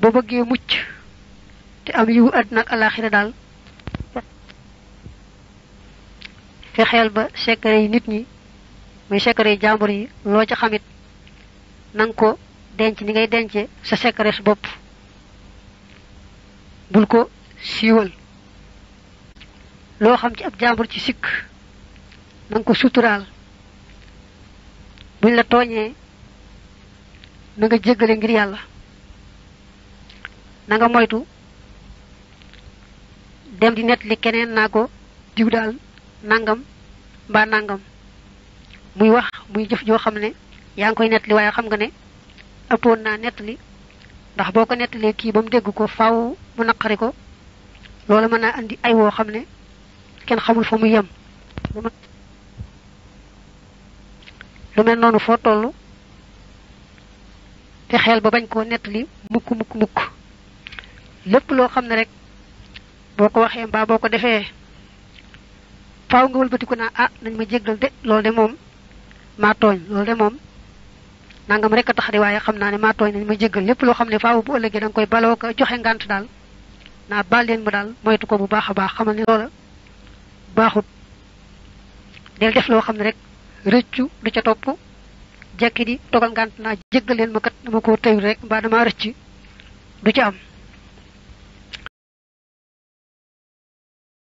bo bëggee mucc te am yu àdduna ak alaxira daal fexeel ba secret yi nit ñi muy secret yi jàmbur yi loo ca xamit nang ko denc ni ngay dencé sa secret su bopp bul ko siiwal loo xam ci ab jàmbur ci sikk nang ko suturaal buñ la tooñee na nga jéggale ngir yàlla na nga moytu dem di net li keneen naa ko diw daal nangam mbaa nangam muy wax muy jëf joo xam ne yaa ngi koy net li waaye xam nga ne ëppoon naa net li ndax boo ko nettalee kii ba mu dégg ko faaw mu naqari ko loolu mën naa andi ay woo xam ne kenn xamul fa mu yem lu mel noonu foo toll te xel ba bañ koo nettali mukk lépp loo xam ne rek boo ko waxee mbaa boo ko defee faaw nga wëlbatiku naa ah nañ ma jéggal de loolu de moom maa tooñ loolu de moom nangam rek a tax di waaye xam naa ne maa tooñ nañ ma jéggal lépp loo xam ne faaw bu ëllëgee da nga koy baloo ko joxe ngant daal naa baal leen ma daal moytu ko bu baax a baax xamal ne loola baaxut del def loo xam ne rek rëccu du ca topp jekki di togal ngant naa jéggal leen ma kat dama ko tëyul rek mbaa dama rëcc du ca am